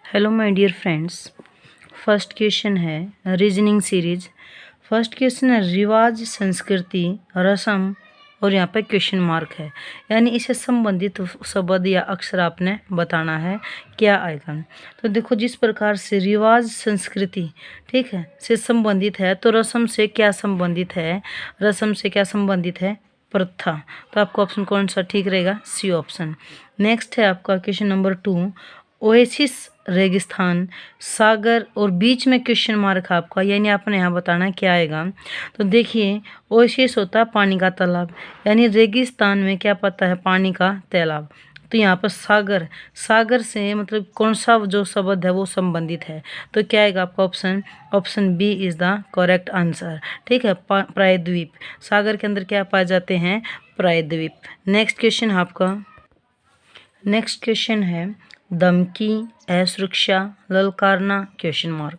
Hello my dear friends. First question है reasoning series. First question है रिवाज, संस्कृति, रस्म और यहाँ पे क्वेश्चन मार्क है, यानी इससे संबंधित शब्द या अक्षर आपने बताना है क्या आएगा। तो देखो, जिस प्रकार से रिवाज संस्कृति ठीक है से संबंधित है, तो रस्म से क्या संबंधित है, रस्म से क्या संबंधित है, प्रथा। तो आपका ऑप्शन कौन सा ठीक रहेगा, सी ऑप्शन। नेक्स्ट है आपका क्वेश्चन नंबर 2, ओएसिस रेगिस्तान, सागर और बीच में क्वेश्चन मार्क है आपका, यानी आपने यहाँ बताना क्या आएगा। तो देखिए, ओएसिस होता है पानी का तालाब, यानी रेगिस्तान में क्या पता है, पानी का तालाब। तो यहाँ पर सागर, सागर से मतलब कौन सा जो शब्द है वो संबंधित है, तो क्या आएगा आपका option, option B is the correct answer. ठीक है, प्रायद्वीप, सागर के अंदर क्या पाए जाते हैं, प्रायद्वीप। नेक्स्ट क्वेश्चन है आपका, नेक्स्ट क्वेश्चन है धमकी, असुरक्षा, ललकारना, क्वेश्चन मार्क।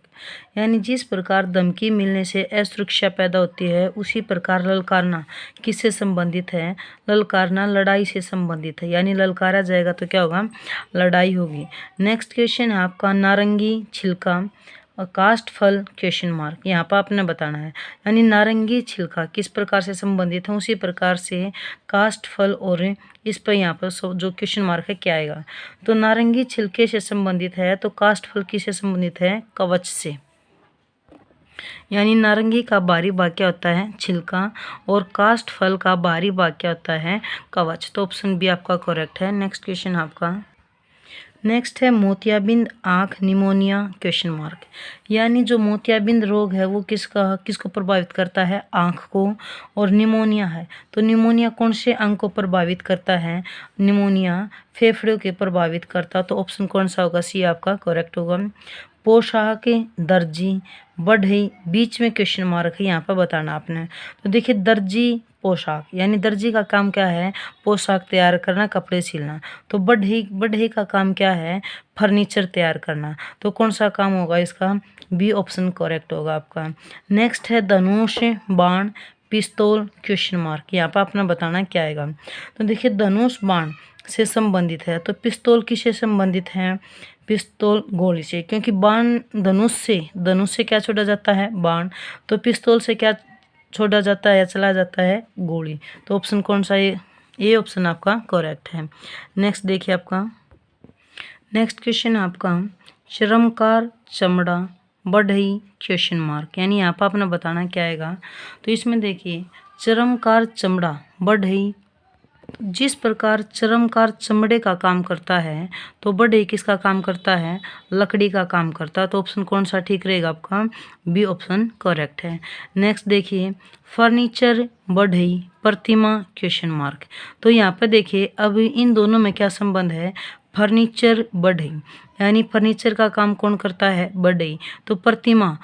यानी जिस प्रकार धमकी मिलने से असुरक्षा पैदा होती है, उसी प्रकार ललकारना किससे संबंधित है, ललकारना लड़ाई से संबंधित है, यानी ललकारा जाएगा तो क्या होगा, लड़ाई होगी। नेक्स्ट क्वेश्चन है आपका नारंगी, छिलका और काष्ठ फल, क्वेश्चन मार्क। यहाँ पर आपने बताना है, यानी नारंगी छिलका किस प्रकार से संबंधित है, उसी प्रकार से काष्ठ फल, और इस पर यहाँ पर जो क्वेश्चन मार्क है क्या आएगा। तो नारंगी छिलके से संबंधित है, तो काष्ठ फल किससे संबंधित है, कवच से। यानी नारंगी का बाहरी भाग क्या होता है, छिलका, और काष्ठ फल का बाहरी भाग क्या होता है, कवच। तो ऑप्शन बी आपका करेक्ट है। नेक्स्ट क्वेश्चन आपका, नेक्स्ट है मोतियाबिंद आँख, निमोनिया, क्वेश्चन मार्क। यानी जो मोतियाबिंद रोग है वो किसको प्रभावित करता है, आँख को, और निमोनिया है तो निमोनिया कौन से अंग को प्रभावित करता है, निमोनिया फेफड़ों के प्रभावित करता। तो ऑप्शन कौन सा होगा, सी आपका करेक्ट होगा। पोशाक, दर्जी, बढ़ई, बीच में क्वेश्चन मार्क है, यहाँ पर बताना आपने। तो देखिए, दर्जी पोशाक, यानी दर्जी का काम क्या है, पोशाक तैयार करना, कपड़े सिलना। तो बढ़ई का काम क्या है, फर्नीचर तैयार करना। तो कौन सा काम होगा इसका, बी ऑप्शन करेक्ट होगा आपका। नेक्स्ट है धनुष, बाण, पिस्तौल, क्वेश्चन मार्क। यहाँ पर अपना बताना क्या आएगा। तो देखिए, धनुष बाण से संबंधित है, तो पिस्तौल किससे संबंधित है, पिस्तौल गोली से, क्योंकि बाण धनुष से क्या छोड़ा जाता है, बाण। तो पिस्तौल से क्या छोड़ा जाता है या चला जाता है, गोली। तो ऑप्शन कौन सा है, ये ऑप्शन आपका करेक्ट है। नेक्स्ट देखिए आपका, नेक्स्ट क्वेश्चन आपका श्रमकार, चमड़ा, बढ़ई, क्वेश्चन मार्क। यानी यहाँ पर अपना बताना क्या आएगा। तो इसमें देखिए, चरमकार चमड़ा, बढ़ई, जिस प्रकार चरमकार चमड़े का काम करता है, तो बढ़ई किसका काम करता है, लकड़ी का काम करता है। तो ऑप्शन कौन सा ठीक रहेगा आपका, बी ऑप्शन करेक्ट है। नेक्स्ट देखिए, फर्नीचर, बढ़ई, प्रतिमा, क्वेश्चन मार्क। तो यहाँ पर देखिए, अब इन दोनों में क्या संबंध है, फर्नीचर, बढ़ई, यानी फर्नीचर का काम कौन करता है, बढ़ई। तो प्रतिमा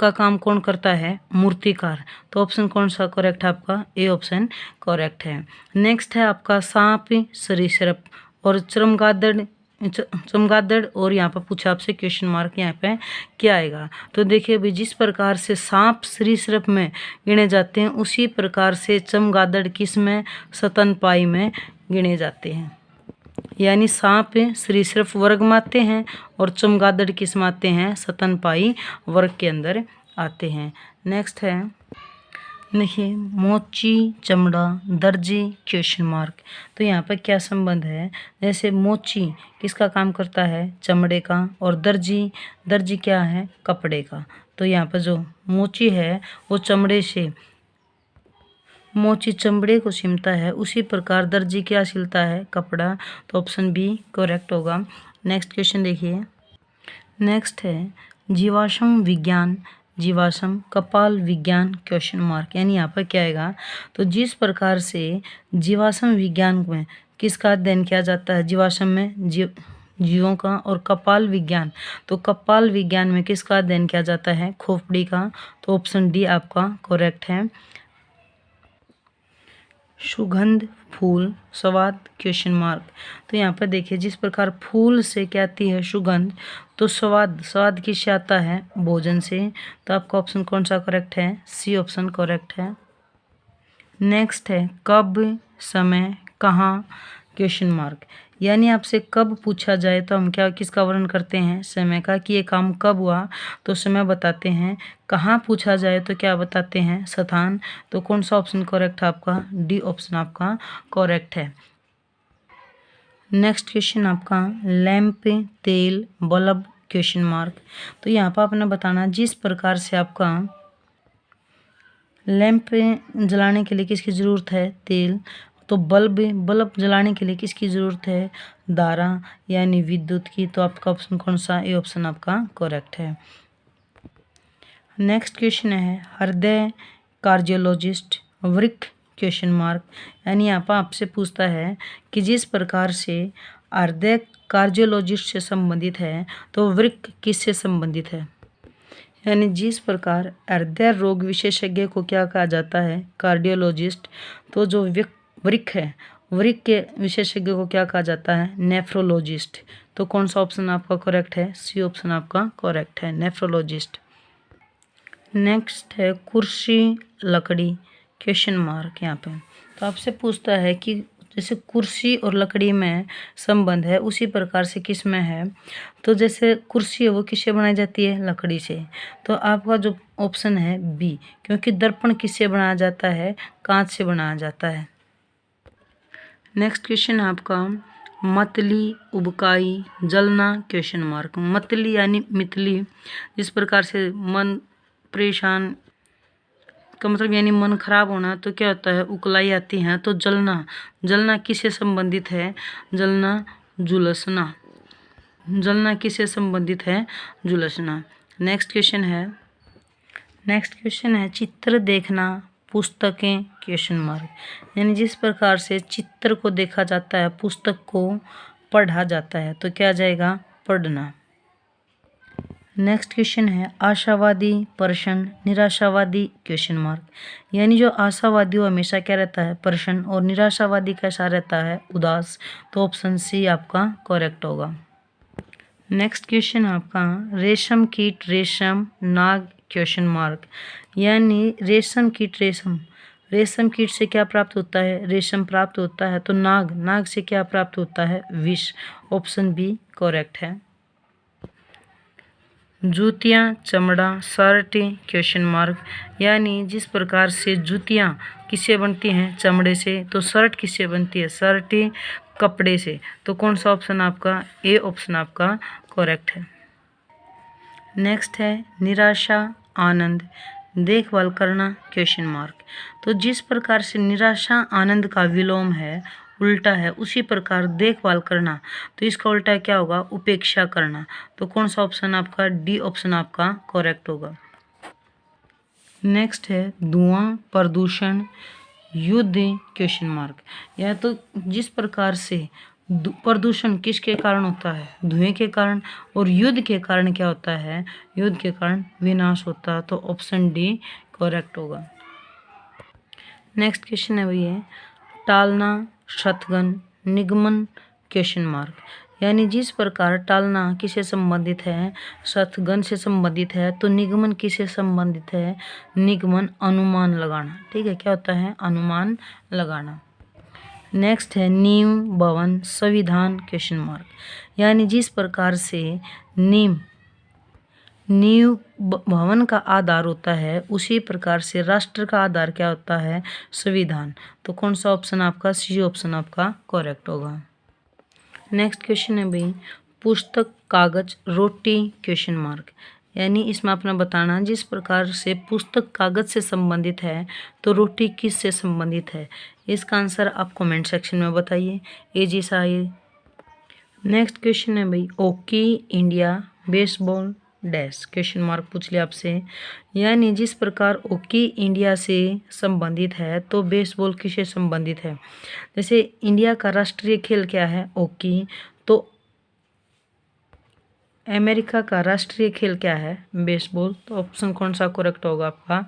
का काम कौन करता है, मूर्तिकार। तो ऑप्शन कौन सा करेक्ट है आपका, ए ऑप्शन करेक्ट है। नेक्स्ट है आपका सांप, सरीसृप और चमगादड़, और यहाँ पर पूछा आपसे क्वेश्चन मार्क, यहाँ पे क्या आएगा। तो देखिए अभी, जिस प्रकार से सांप सरीसृप में गिने जाते हैं, उसी प्रकार से चमगादड़ किस में, स्तनपायी में गिने जाते हैं। यानी सांप सरीसृप वर्ग में आते हैं और चमगादड़ किस में आते हैं, स्तनपायी वर्ग के अंदर आते हैं। नेक्स्ट है, देखिए, मोची, चमड़ा, दर्जी, क्वेश्चन मार्क। तो यहाँ पर क्या संबंध है, जैसे मोची किसका काम करता है, चमड़े का, और दर्जी क्या है, कपड़े का। तो यहाँ पर जो मोची है वो चमड़े से, मोची चमड़े को सिलता है, उसी प्रकार दर्जी क्या सिलता है, कपड़ा। तो ऑप्शन बी करेक्ट होगा। नेक्स्ट क्वेश्चन देखिए, नेक्स्ट है जीवाश्म विज्ञान, जीवाश्म, कपाल विज्ञान, क्वेश्चन मार्क। यानी यहाँ पर क्या आएगा, तो जिस प्रकार से जीवाश्म विज्ञान में किसका अध्ययन किया जाता है, जीवाश्म में जीवों का, और कपाल विज्ञान, तो कपाल विज्ञान में किसका अध्ययन किया जाता है, खोपड़ी का। तो ऑप्शन डी आपका करेक्ट है। सुगंध, फूल, स्वाद, क्वेश्चन मार्क। तो यहाँ पर देखिए, जिस प्रकार फूल से क्या आती है, सुगंध, तो स्वाद किससे आता है, भोजन से। तो आपका ऑप्शन कौन सा करेक्ट है, सी ऑप्शन करेक्ट है। नेक्स्ट है कब, समय, कहाँ, क्वेश्चन मार्क। यानी आपसे कब पूछा जाए तो हम क्या किसका वर्णन करते हैं, समय का, कि ये काम कब हुआ तो समय बताते हैं। कहाँ पूछा जाए तो क्या बताते हैं, स्थान। तो कौन सा ऑप्शन करेक्ट है आपका, डी ऑप्शन आपका करेक्ट है। नेक्स्ट क्वेश्चन आपका लैंप, तेल, बल्ब, क्वेश्चन मार्क। तो यहाँ पर आपने बताना जिस प्रकार से आपका लैंप जलाने के लिए किसकी ज़रूरत है, तेल। तो बल्ब जलाने के लिए किसकी ज़रूरत है, धारा यानी विद्युत की। तो आपका ऑप्शन कौन सा, ए ऑप्शन आपका करेक्ट है। नेक्स्ट क्वेश्चन है हृदय कार्डियोलॉजिस्ट, वृक्क, क्वेश्चन मार्क। यानी यहाँ पर आपसे पूछता है कि जिस प्रकार से हृदय कार्डियोलॉजिस्ट से संबंधित है तो वृक्क किससे संबंधित है। यानी जिस प्रकार हृदय रोग विशेषज्ञ को क्या कहा जाता है, कार्डियोलॉजिस्ट। तो जो वृक्क है, वृक्क के विशेषज्ञ को क्या कहा जाता है, नेफ्रोलॉजिस्ट। तो कौन सा ऑप्शन आपका करेक्ट है, सी ऑप्शन आपका करेक्ट है, नेफ्रोलॉजिस्ट। नेक्स्ट है कुर्सी, लकड़ी, क्वेश्चन मार्क। यहाँ पे तो आपसे पूछता है कि जैसे कुर्सी और लकड़ी में संबंध है उसी प्रकार से किस में है। तो जैसे कुर्सी है वो किससे बनाई जाती है, लकड़ी से। तो आपका जो ऑप्शन है बी, क्योंकि दर्पण किससे बनाया जाता है, कांच से बनाया जाता है। नेक्स्ट क्वेश्चन आपका मतली, उबकाई, जलना, क्वेश्चन मार्क। मतली यानी मितली, जिस प्रकार से मन परेशान का मतलब यानी मन खराब होना। तो क्या होता है, उकलाई आती है। तो जलना किससे संबंधित है, जलना, झुलसना। जलना किससे संबंधित है, झुलसना। नेक्स्ट क्वेश्चन है चित्र देखना, पुस्तकें, क्वेश्चन मार्क। यानी जिस प्रकार से चित्र को देखा जाता है, पुस्तक को पढ़ा जाता है। तो क्या जाएगा, पढ़ना। नेक्स्ट क्वेश्चन है आशावादी, प्रसन्न, निराशावादी, क्वेश्चन मार्क। यानी जो आशावादी वो हमेशा क्या रहता है, प्रसन्न, और निराशावादी कैसा रहता है, उदास। तो ऑप्शन सी आपका करेक्ट होगा। नेक्स्ट क्वेश्चन आपका रेशम कीट, रेशम, नाग, क्वेश्चन मार्क। यानी रेशम कीट, रेशम कीट से क्या प्राप्त होता है, रेशम प्राप्त होता है। तो नाग से क्या प्राप्त होता है, विष। ऑप्शन बी करेक्ट है। जूतियाँ, चमड़ा, शर्ट, क्वेश्चन मार्क। यानी जिस प्रकार से जूतियाँ किससे बनती हैं, चमड़े से। तो शर्ट किससे बनती है, शर्ट कपड़े से। तो कौन सा ऑप्शन आपका, ए ऑप्शन आपका करेक्ट है। नेक्स्ट है निराशा, आनंद, देखभाल करना, क्वेश्चन मार्क। तो जिस प्रकार से निराशा आनंद का विलोम है, उल्टा है, उसी प्रकार देखभाल करना। तो इसका उल्टा क्या होगा, उपेक्षा करना। तो कौन सा ऑप्शन आपका, डी ऑप्शन आपका करेक्ट होगा। नेक्स्ट है धुआं, प्रदूषण, युद्ध, क्वेश्चन मार्क। यह तो जिस प्रकार से प्रदूषण किसके कारण होता है, धुएं के कारण। और युद्ध के कारण क्या होता है, युद्ध के कारण विनाश होता है। तो ऑप्शन डी करेक्ट होगा। नेक्स्ट क्वेश्चन है भैया टालना, शतगन, निगमन, क्वेश्चन मार्क। यानी जिस प्रकार टालना किससे संबंधित है, शतगन से संबंधित है। तो निगमन किससे संबंधित है, निगमन अनुमान लगाना। ठीक है, क्या होता है, अनुमान लगाना। नेक्स्ट है नींव, भवन, संविधान, क्वेश्चन मार्क। यानी जिस प्रकार से नींव भवन का आधार होता है, उसी प्रकार से राष्ट्र का आधार क्या होता है, संविधान। तो कौन सा ऑप्शन आपका, सी ऑप्शन आपका करेक्ट होगा। नेक्स्ट क्वेश्चन है भाई पुस्तक, कागज, रोटी, क्वेश्चन मार्क। यानी इसमें अपना बताना जिस प्रकार से पुस्तक कागज से संबंधित है तो रोटी किस से संबंधित है। इसका आंसर आप कमेंट सेक्शन में बताइए, इजी सा ये। नेक्स्ट क्वेश्चन है भाई hockey, India, baseball, dash, question mark पूछ लिया आपसे। यानी जिस प्रकार हॉकी इंडिया से संबंधित है तो बेसबॉल किससे संबंधित है। जैसे इंडिया का राष्ट्रीय खेल क्या है, हॉकी। तो अमेरिका का राष्ट्रीय खेल क्या है, बेसबॉल। तो ऑप्शन कौन सा करेक्ट होगा आपका,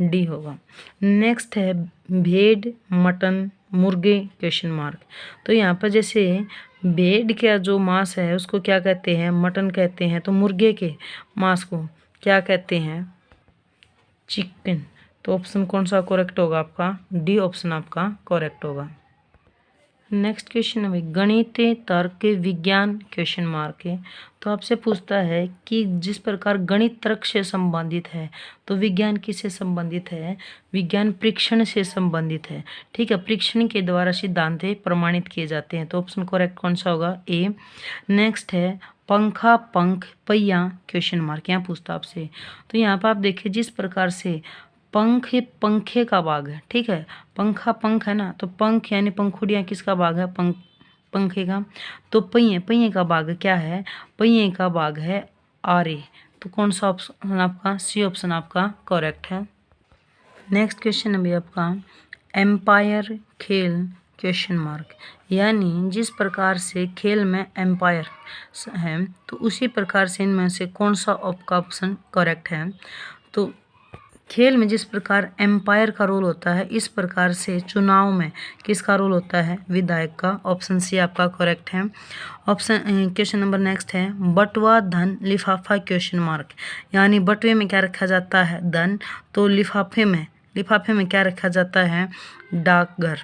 डी होगा। नेक्स्ट है भेड़, मटन, मुर्गे, क्वेश्चन मार्क। तो यहाँ पर जैसे भेड़ का जो मांस है उसको क्या कहते हैं, मटन कहते हैं। तो मुर्गे के मांस को क्या कहते हैं, चिकन। तो ऑप्शन कौन सा करेक्ट होगा आपका, डी ऑप्शन आपका करेक्ट होगा। नेक्स्ट क्वेश्चन है भाई गणित तर्क विज्ञान क्वेश्चन मार्क है। तो आपसे पूछता है कि जिस प्रकार गणित तर्क से संबंधित है तो विज्ञान किससे संबंधित है? विज्ञान परीक्षण से संबंधित है। ठीक है, परीक्षण के द्वारा सिद्धांत प्रमाणित किए जाते हैं। तो ऑप्शन करेक्ट कौन सा होगा? ए। नेक्स्ट है पंखा पंख पहिया क्वेश्चन मार्क, यहाँ पूछता आपसे। तो यहाँ पर आप देखिए जिस प्रकार से पंख पंखे का भाग है, ठीक है, पंखा पंख है ना, तो पंख यानी पंखुड़ियाँ किसका भाग है? पंखे का। तो पहिए पहिए का भाग क्या है? पहिए का भाग है आरे। तो कौन सा ऑप्शन आपका? सी ऑप्शन आपका करेक्ट है। नेक्स्ट क्वेश्चन है आपका एम्पायर खेल क्वेश्चन मार्क, यानी जिस प्रकार से खेल में एम्पायर है तो उसी प्रकार से इनमें से कौन सा आपका ऑप्शन करेक्ट है? तो खेल में जिस प्रकार एम्पायर का रोल होता है इस प्रकार से चुनाव में किसका रोल होता है? विधायक का। ऑप्शन सी आपका करेक्ट है। ऑप्शन क्वेश्चन नंबर नेक्स्ट है बटुआ धन लिफाफा क्वेश्चन मार्क, यानी बटुए में क्या रखा जाता है? धन। तो लिफाफे में क्या रखा जाता है? डाकघर।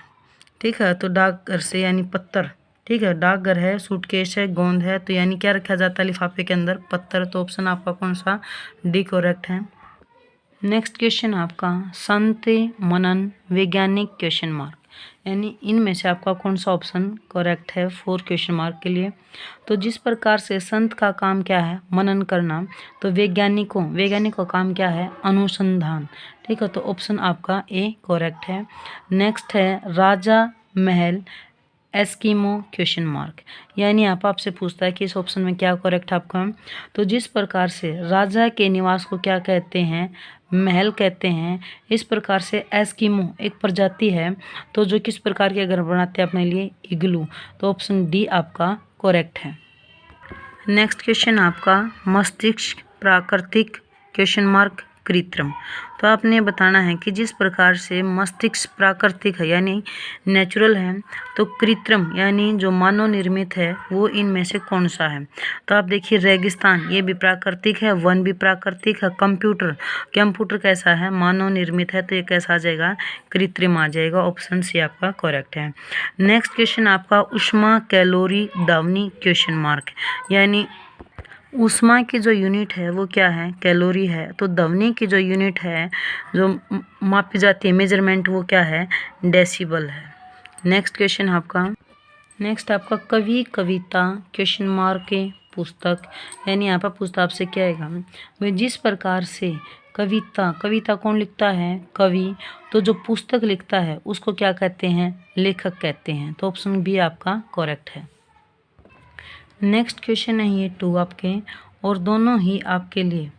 ठीक है, तो डाकघर से यानी पत्थर। ठीक है, डाकघर है, सूटकेस है, गोंद है, तो यानी क्या रखा जाता है लिफाफे के अंदर? पत्थर। तो ऑप्शन आपका कौन सा? डी करेक्ट है। नेक्स्ट क्वेश्चन आपका संत मनन वैज्ञानिक क्वेश्चन मार्क, यानी इनमें से आपका कौन सा ऑप्शन करेक्ट है 4 क्वेश्चन मार्क के लिए? तो जिस प्रकार से संत का काम क्या है? मनन करना। तो वैज्ञानिक का काम क्या है? अनुसंधान। ठीक है, तो ऑप्शन आपका ए करेक्ट है। नेक्स्ट है राजा महल एस्किमो क्वेश्चन मार्क, यानी आपसे पूछता है कि इस ऑप्शन में क्या करेक्ट है आपका? तो जिस प्रकार से राजा के निवास को क्या कहते हैं? महल कहते हैं। इस प्रकार से एस्किमो एक प्रजाति है तो जो किस प्रकार के घर बनाते हैं अपने लिए? इग्लू। तो ऑप्शन डी आपका करेक्ट है। नेक्स्ट क्वेश्चन आपका मस्तिष्क प्राकृतिक क्वेश्चन मार्क कृत्रिम। तो आपने बताना है कि जिस प्रकार से मस्तिष्क प्राकृतिक है यानी नेचुरल है तो कृत्रिम यानी जो मानव निर्मित है वो इनमें से कौन सा है? तो आप देखिए रेगिस्तान ये भी प्राकृतिक है, वन भी प्राकृतिक है, कंप्यूटर कैसा है? मानव निर्मित है, तो ये कैसा आ जाएगा? कृत्रिम आ जाएगा। ऑप्शन सी आपका करेक्ट है। नेक्स्ट क्वेश्चन आपका ऊष्मा कैलोरी दावनी क्वेश्चन मार्क, यानी ऊष्मा की जो यूनिट है वो क्या है? कैलोरी है। तो ध्वनि की जो यूनिट है जो मापी जाती है मेजरमेंट वो क्या है? डेसिबल है। नेक्स्ट क्वेश्चन आपका कवि कविता क्वेश्चन मार्क के पुस्तक, यानी यहाँ पर पूछता आपसे क्या आएगा? भाई जिस प्रकार से कविता कौन लिखता है? कवि। तो जो पुस्तक लिखता है उसको क्या कहते हैं? लेखक कहते हैं। तो ऑप्शन बी आपका करेक्ट है। नेक्स्ट क्वेश्चन है ये 2 आपके, और दोनों ही आपके लिए